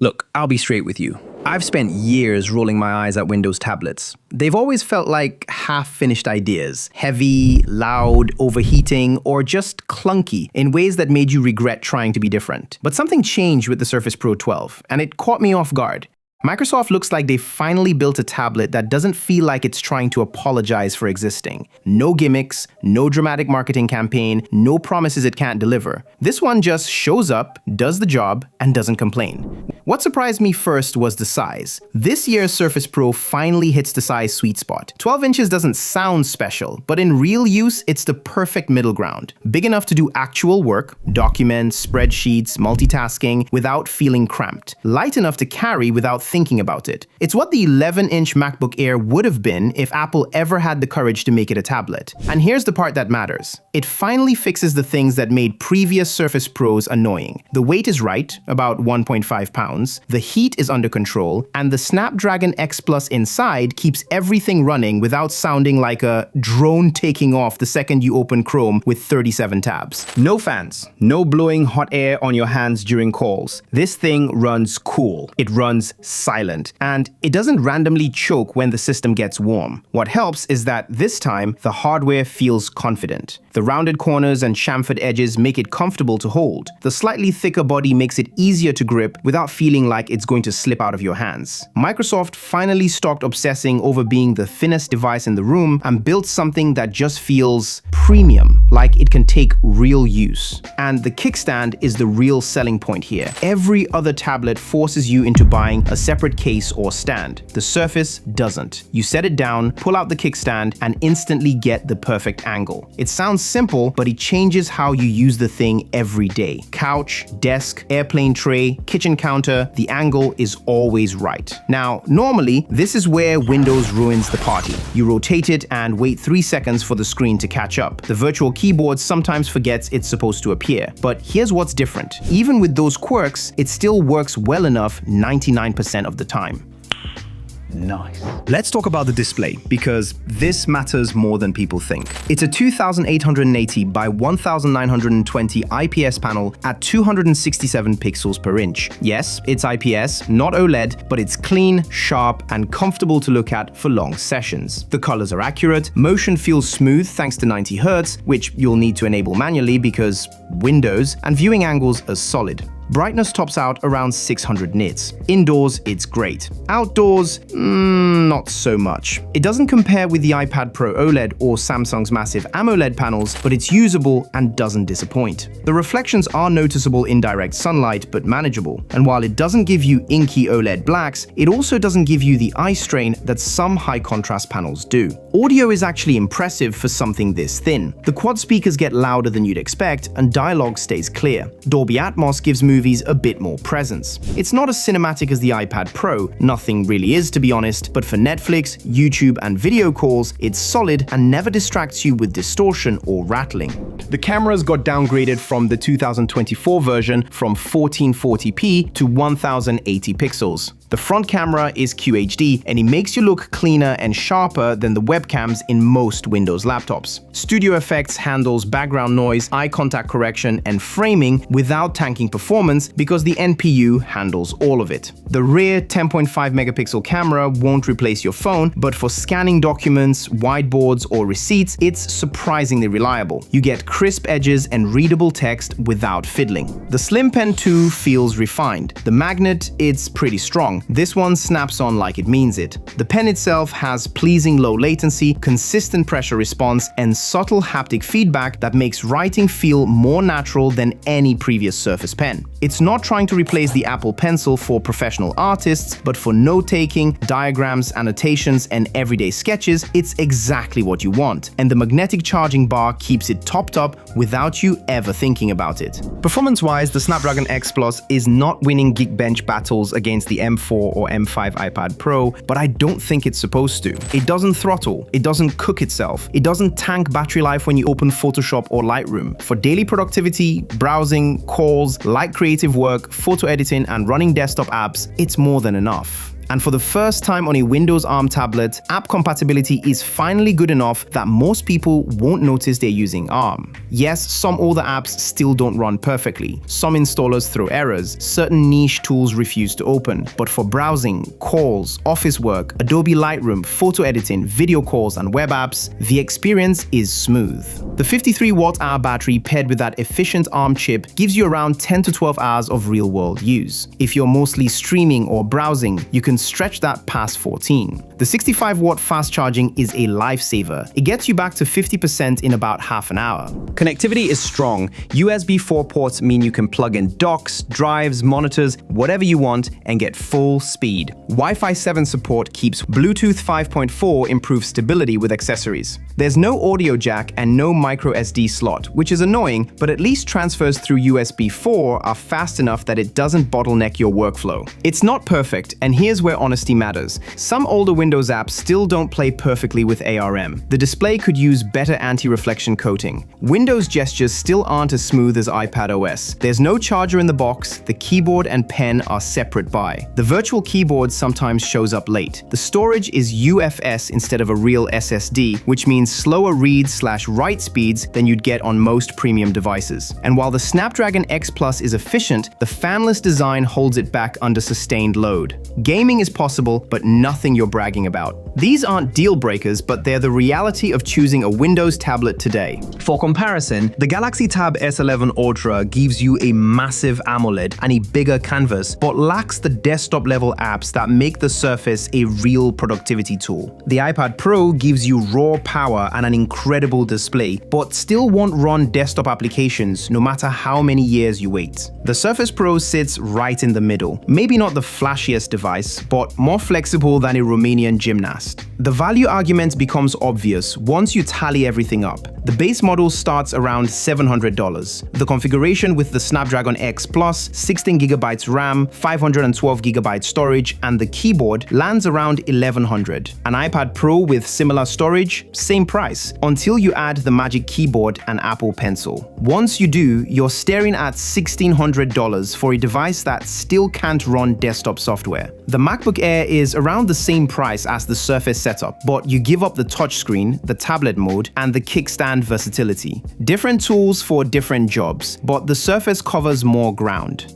Look, I'll be straight with you. I've spent years rolling my eyes at Windows tablets. They've always felt like half-finished ideas, heavy, loud, overheating, or just clunky in ways that made you regret trying to be different. But something changed with the Surface Pro 12, and it caught me off guard. Microsoft looks like they finally built a tablet that doesn't feel like it's trying to apologize for existing. No gimmicks, no dramatic marketing campaign, no promises it can't deliver. This one just shows up, does the job, and doesn't complain. What surprised me first was the size. This year's Surface Pro finally hits the size sweet spot. 12 inches doesn't sound special, but in real use, it's the perfect middle ground. Big enough to do actual work, documents, spreadsheets, multitasking, without feeling cramped. Light enough to carry without thinking about it. It's what the 11-inch MacBook Air would have been if Apple ever had the courage to make it a tablet. And here's the part that matters. It finally fixes the things that made previous Surface Pros annoying. The weight is right, about 1.5 pounds. The heat is under control, and the Snapdragon X Plus inside keeps everything running without sounding like a drone taking off the second you open Chrome with 37 tabs. No fans, no blowing hot air on your hands during calls. This thing runs cool. It runs silent, and it doesn't randomly choke when the system gets warm. What helps is that this time, the hardware feels confident. The rounded corners and chamfered edges make it comfortable to hold. The slightly thicker body makes it easier to grip without feeling like it's going to slip out of your hands. Microsoft finally stopped obsessing over being the thinnest device in the room and built something that just feels premium, like it can take real use. And the kickstand is the real selling point here. Every other tablet forces you into buying a separate case or stand. The Surface doesn't. You set it down, pull out the kickstand, and instantly get the perfect angle. It sounds simple, but it changes how you use the thing every day. Couch, desk, airplane tray, kitchen counter, the angle is always right. Now, normally, this is where Windows ruins the party. You rotate it and wait 3 seconds for the screen to catch up. The virtual keyboard sometimes forgets it's supposed to appear. But here's what's different. Even with those quirks, it still works well enough 99% of the time. Nice. Let's talk about the display, because this matters more than people think. It's a 2880 by 1920 IPS panel at 267 pixels per inch. Yes, it's IPS, not OLED, but it's clean, sharp, and comfortable to look at for long sessions. The colors are accurate, motion feels smooth thanks to 90 Hz, which you'll need to enable manually because Windows, and viewing angles are solid. Brightness tops out around 600 nits. Indoors, it's great. Outdoors, not so much. It doesn't compare with the iPad Pro OLED or Samsung's massive AMOLED panels, but it's usable and doesn't disappoint. The reflections are noticeable in direct sunlight, but manageable. And while it doesn't give you inky OLED blacks, it also doesn't give you the eye strain that some high-contrast panels do. Audio is actually impressive for something this thin. The quad speakers get louder than you'd expect, and dialogue stays clear. Dolby Atmos gives movies a bit more presence. It's not as cinematic as the iPad Pro, nothing really is to be honest, but for Netflix, YouTube, and video calls, it's solid and never distracts you with distortion or rattling. The cameras got downgraded from the 2024 version from 1440p to 1080 pixels. The front camera is QHD, and it makes you look cleaner and sharper than the webcams in most Windows laptops. Studio Effects handles background noise, eye contact correction, and framing without tanking performance because the NPU handles all of it. The rear 10.5 megapixel camera won't replace your phone, but for scanning documents, whiteboards, or receipts, it's surprisingly reliable. You get crisp edges and readable text without fiddling. The Slim Pen 2 feels refined. The magnet, it's pretty strong. This one snaps on like it means it. The pen itself has pleasing low latency, consistent pressure response, and subtle haptic feedback that makes writing feel more natural than any previous Surface Pen. It's not trying to replace the Apple Pencil for professional artists, but for note-taking, diagrams, annotations, and everyday sketches, it's exactly what you want. And the magnetic charging bar keeps it topped up without you ever thinking about it. Performance-wise, the Snapdragon X Plus is not winning Geekbench battles against the M4 or M5 iPad Pro, but I don't think it's supposed to. It doesn't throttle, it doesn't cook itself, it doesn't tank battery life when you open Photoshop or Lightroom. For daily productivity, browsing, calls, light creative work, photo editing, and running desktop apps, it's more than enough. And for the first time on a Windows ARM tablet, app compatibility is finally good enough that most people won't notice they're using ARM. Yes, some older apps still don't run perfectly. Some installers throw errors, certain niche tools refuse to open. But for browsing, calls, office work, Adobe Lightroom, photo editing, video calls, and web apps, the experience is smooth. The 53 watt-hour battery paired with that efficient ARM chip gives you around 10 to 12 hours of real-world use. If you're mostly streaming or browsing, you can stretch that past 14. The 65-watt fast charging is a lifesaver. It gets you back to 50% in about half an hour. Connectivity is strong. USB 4 ports mean you can plug in docks, drives, monitors, whatever you want, and get full speed. Wi-Fi 7 support keeps Bluetooth 5.4 improves stability with accessories. There's no audio jack and no micro SD slot, which is annoying, but at least transfers through USB 4 are fast enough that it doesn't bottleneck your workflow. It's not perfect, and here's where honesty matters. Some older Windows apps still don't play perfectly with ARM. The display could use better anti-reflection coating. Windows gestures still aren't as smooth as iPadOS. There's no charger in the box, the keyboard and pen are separate by. The virtual keyboard sometimes shows up late. The storage is UFS instead of a real SSD, which means slower read/write speeds than you'd get on most premium devices. And while the Snapdragon X Plus is efficient, the fanless design holds it back under sustained load. Gaming is possible, but nothing you're bragging about. These aren't deal breakers, but they're the reality of choosing a Windows tablet today. For comparison, the Galaxy Tab S11 Ultra gives you a massive AMOLED and a bigger canvas, but lacks the desktop-level apps that make the Surface a real productivity tool. The iPad Pro gives you raw power and an incredible display, but still won't run desktop applications no matter how many years you wait. The Surface Pro sits right in the middle. Maybe not the flashiest device, but more flexible than a Romanian gymnast. The value argument becomes obvious once you tally everything up. The base model starts around $700. The configuration with the Snapdragon X Plus, 16GB RAM, 512GB storage, and the keyboard lands around $1,100. An iPad Pro with similar storage, same price, until you add the Magic Keyboard and Apple Pencil. Once you do, you're staring at $1,600 for a device that still can't run desktop software. The MacBook Air is around the same price as the Surface setup, but you give up the touchscreen, the tablet mode, and the kickstand versatility. Different tools for different jobs, but the Surface covers more ground.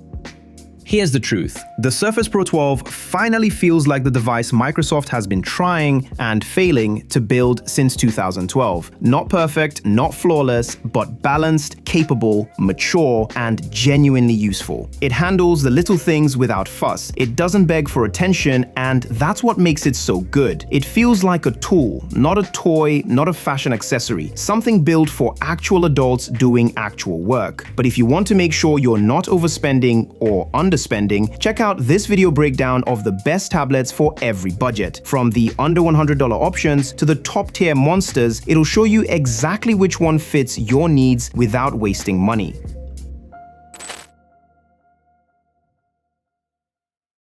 Here's the truth. The Surface Pro 12 finally feels like the device Microsoft has been trying and failing to build since 2012. Not perfect, not flawless, but balanced, capable, mature, and genuinely useful. It handles the little things without fuss. It doesn't beg for attention, and that's what makes it so good. It feels like a tool, not a toy, not a fashion accessory. Something built for actual adults doing actual work. But if you want to make sure you're not overspending or underspending, check out this video breakdown of the best tablets for every budget. From the under $100 options to the top tier monsters, it'll show you exactly which one fits your needs without wasting money.